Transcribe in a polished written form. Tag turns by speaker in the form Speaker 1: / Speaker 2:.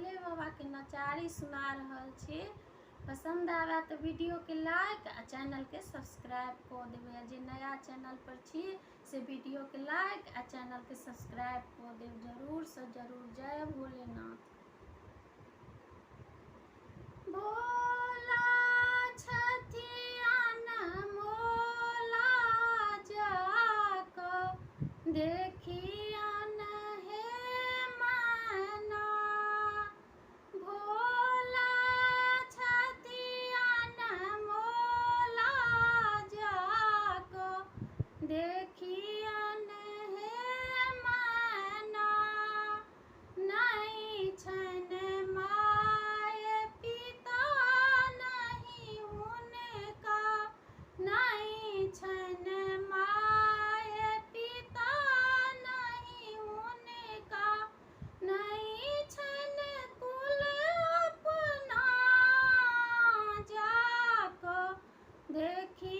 Speaker 1: भोले बाबा के नचारी सुना रहल छी। पसंद आवे तो वीडियो के लाइक आ चैनल के सब्सक्राइब कर देवे। जे नया चैनल पर छी से वीडियो के लाइक आ चैनल के सब्सक्राइब कर देव जरूर से जरूर। जय भोलेनाथ। भोला छथियान मोला जाको देखियन हे माना। भोला छथियान मोला जाको देखियन हे माना। नहीं छन माय पिता नहीं उनका, नहीं छन माय पिता नहीं उनका, नहीं छन कुल अपना जाको देखी